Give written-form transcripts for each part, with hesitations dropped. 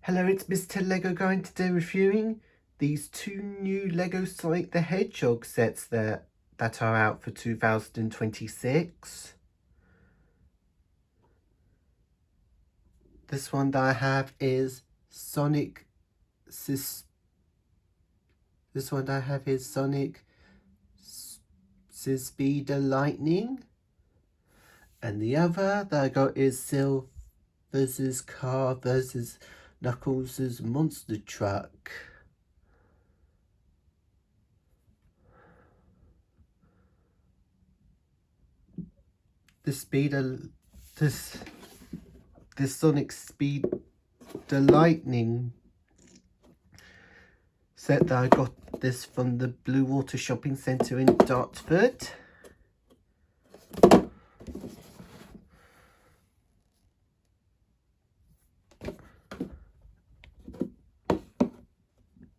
Hello, it's Mr. Lego Guy, and today reviewing these two new Lego Sonic the Hedgehog sets that are out for 2026. This one that I have is Sonic Speeder Lightning, and the other that I got is Silver's Car versus Knuckles' Monster Truck. This Sonic Speeder Lightning set that I got this from the Blue Water Shopping Centre in Dartford.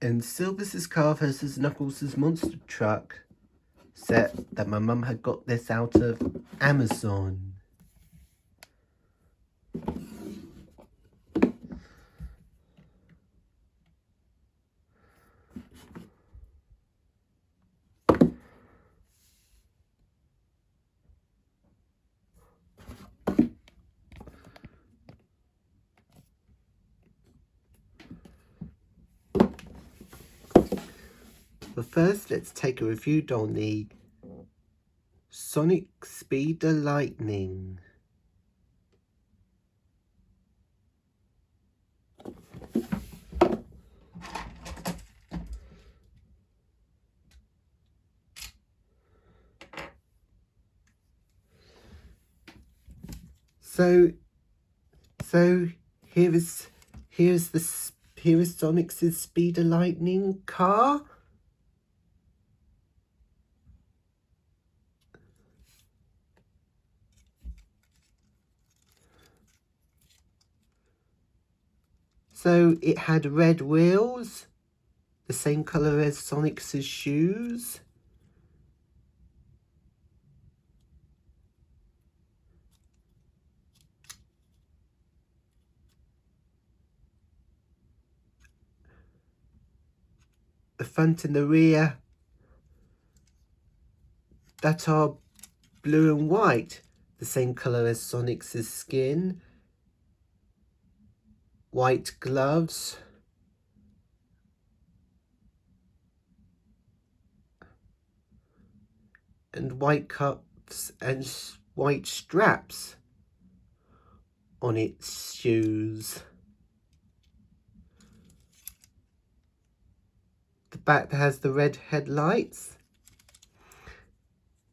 And Silver's Car versus Knuckles' Monster Truck set that my mum had got this out of Amazon. But first, let's take a review on the Sonic Speeder Lightning. So here is Sonic's Speeder Lightning car. So it had red wheels, the same colour as Sonic's shoes. The front and the rear that are blue and white, the same colour as Sonic's skin. White gloves. And white cuffs and white straps on its shoes. The back that has the red headlights,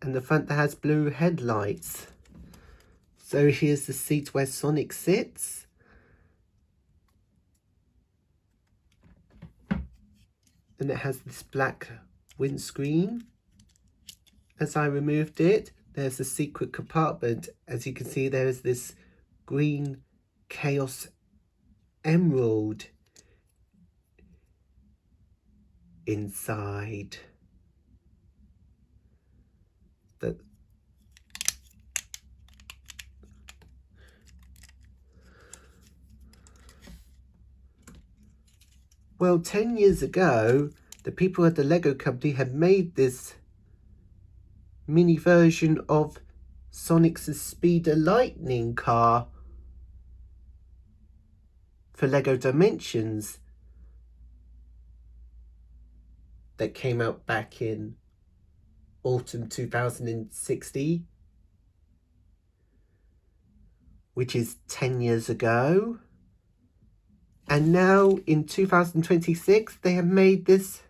and the front that has blue headlights. So here's the seat where Sonic sits. And it has this black windscreen. As I removed it, there's a secret compartment. As you can see, there is this green Chaos Emerald inside. Well, 10 years ago, the people at the Lego company had made this mini version of Sonic's Speeder Lightning car for Lego Dimensions that came out back in autumn 2016, which is 10 years ago. And now in 2026, they have made this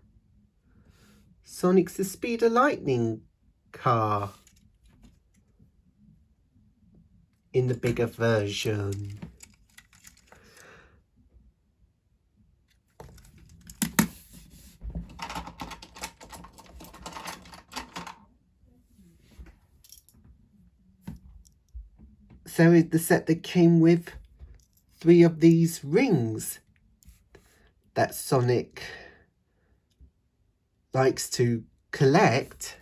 Sonic's Speeder Lightning car in the bigger version. So it's the set that came with 3 of these rings that Sonic likes to collect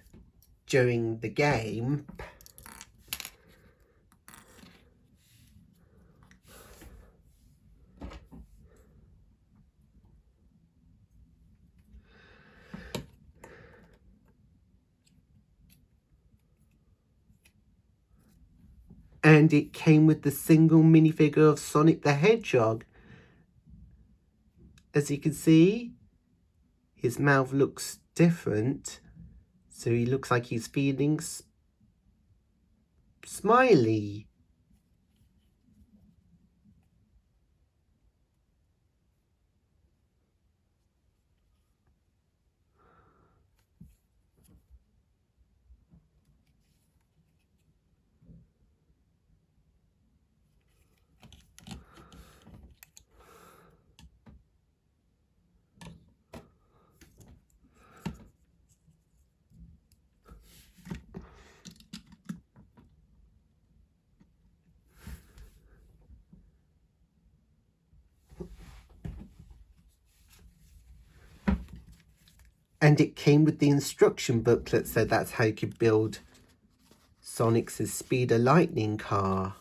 during the game. And it came with the single minifigure of Sonic the Hedgehog. As you can see, his mouth looks different, so he looks like he's feeling smiley. And it came with the instruction booklet, so that's how you could build Sonic's Speeder Lightning car.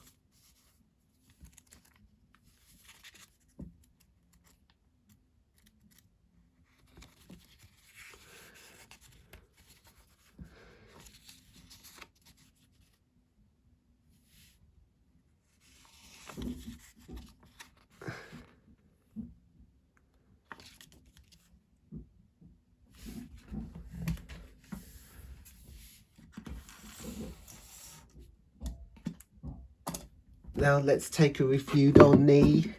Now let's take a review on the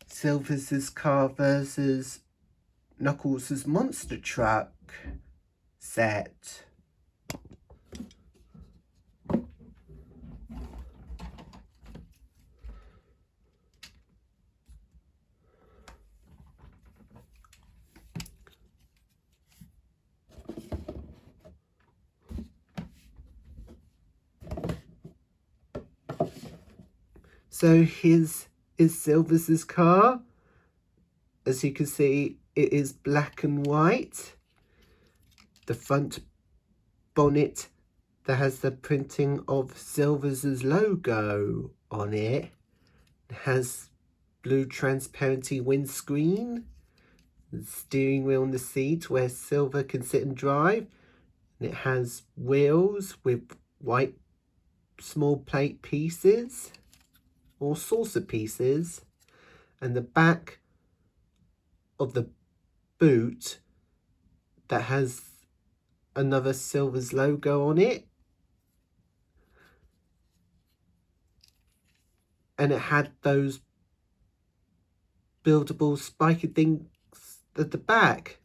Silver's car versus Knuckles' monster truck set. So here's Silver's car. As you can see, it is black and white. The front bonnet that has the printing of Silver's logo on it. It has blue transparency windscreen, the steering wheel and the seat where Silver can sit and drive. And it has wheels with white small plate pieces or saucer pieces, and the back of the boot that has another Silver's logo on it, and it had those buildable spiky things at the back,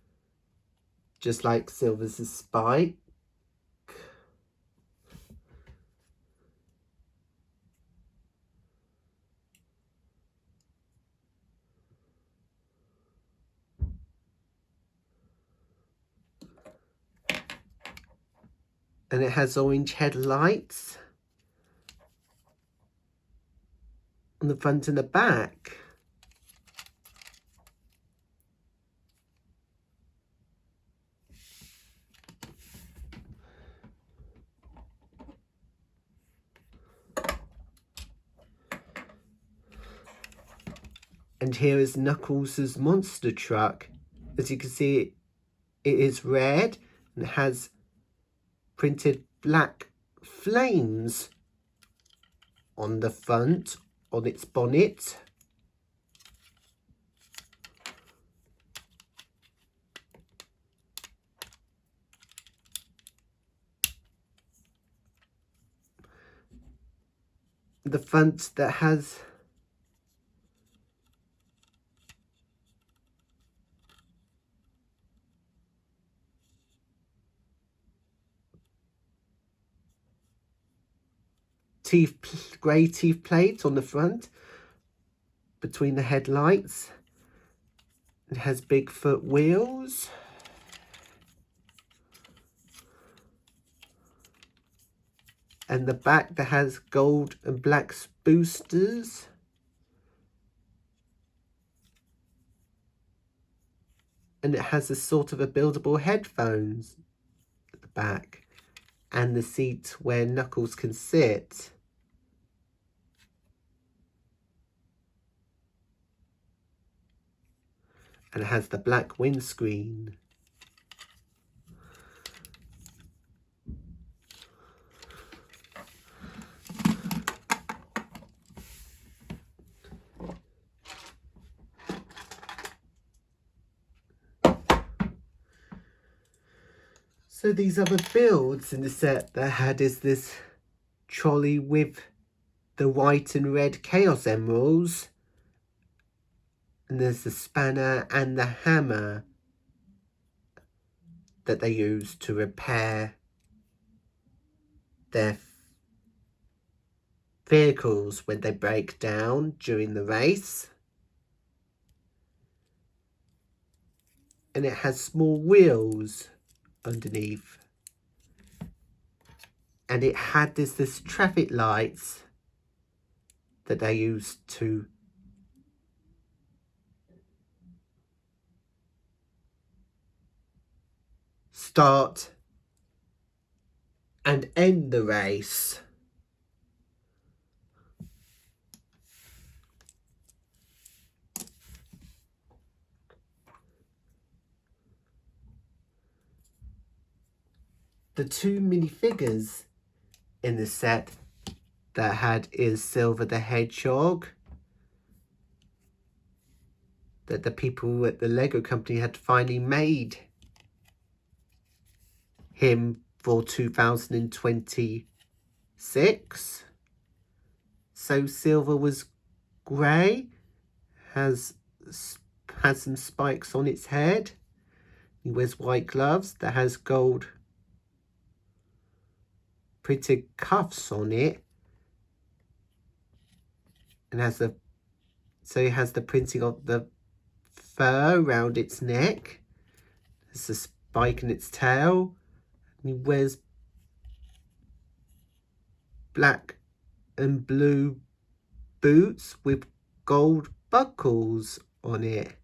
just like Silver's spike. And it has orange headlights on the front and the back. And here is Knuckles' monster truck. As you can see, it is red and has printed black flames on the front, on its bonnet. The front that has grey teeth plates on the front between the headlights. It has Bigfoot wheels. And the back that has gold and black boosters. And it has a sort of a buildable headphones at the back. And the seat where Knuckles can sit. And it has the black windscreen. So these other builds in the set that I had is this trolley with the white and red Chaos Emeralds. And there's the spanner and the hammer that they use to repair their vehicles when they break down during the race. And it has small wheels underneath. And it had this traffic lights that they used to start and end the race. The two minifigures in the set that I had is Silver the Hedgehog, that the people at the Lego company had finally made him for 2026. So Silver was grey, has some spikes on its head. He wears white gloves that has gold printed cuffs on it, and so it has the printing of the fur around its neck. There's a spike in its tail. And he wears black and blue boots with gold buckles on it.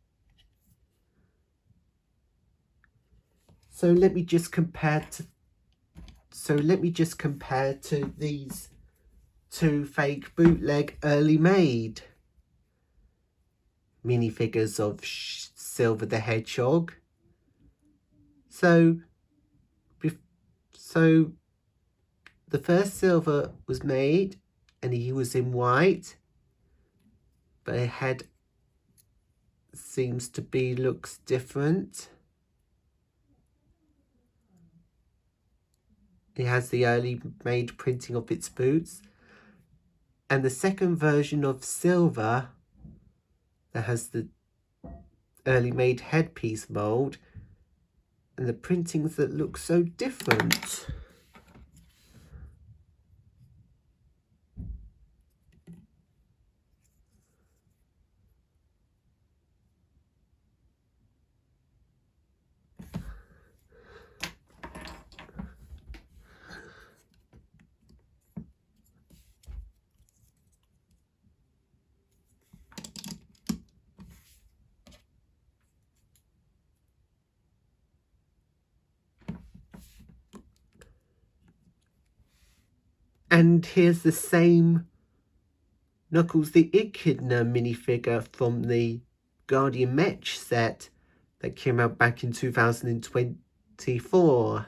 So let me just compare to these two fake bootleg early made minifigures of Silver the Hedgehog. So the first Silver was made and he was in white, but his head looks different. It has the early made printing of its boots. And the second version of Silver that has the early made headpiece mold and the printings that look so different. And here's the same Knuckles the Echidna minifigure from the Guardian Mech set that came out back in 2024.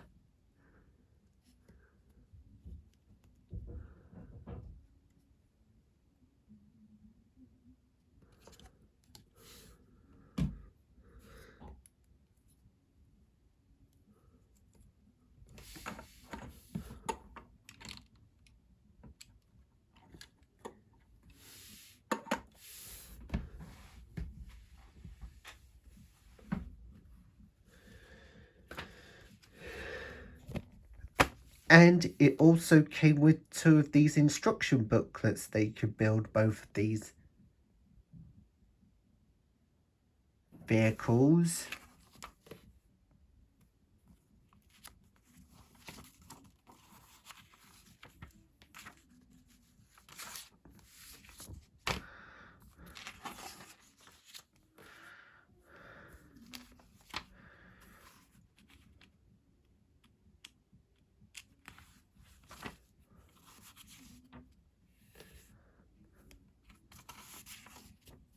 And it also came with two of these instruction booklets. They could build both of these vehicles.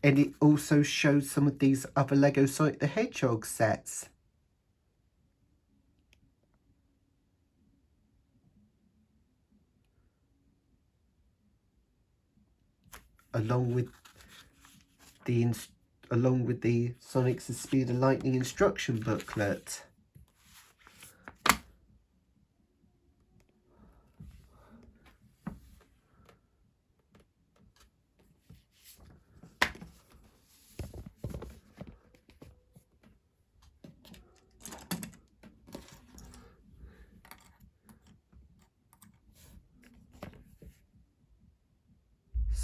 And it also shows some of these other Lego Sonic the Hedgehog sets. Along with the Sonic's Speed of Lightning instruction booklet.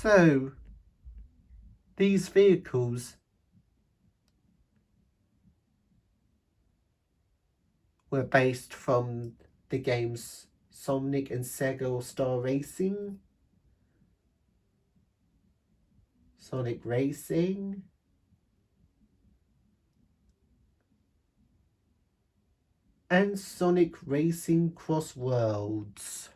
So these vehicles were based from the games Sonic and Sega All-Star Racing, Sonic Racing, and Sonic Racing Cross Worlds.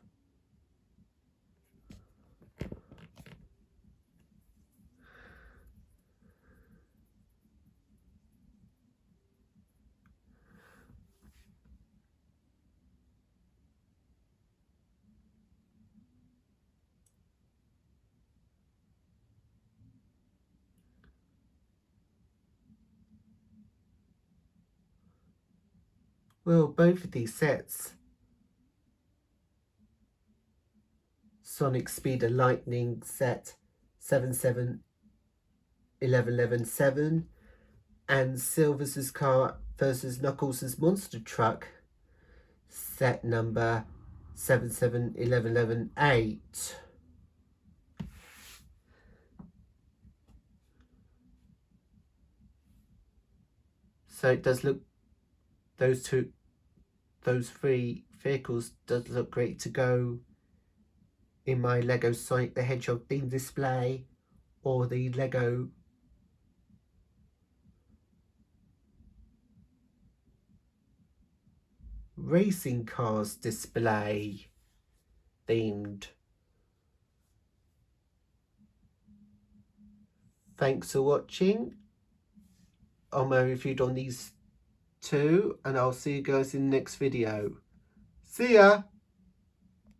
Well, both of these sets, Sonic Speed and Lightning set 771117 and Silver's car versus Knuckles' monster truck set number 771118. So it does look, those three vehicles does look great to go in my Lego Sonic the Hedgehog theme display or the Lego racing cars display themed. Thanks for watching on my review on these two, and I'll see you guys in the next video. See ya!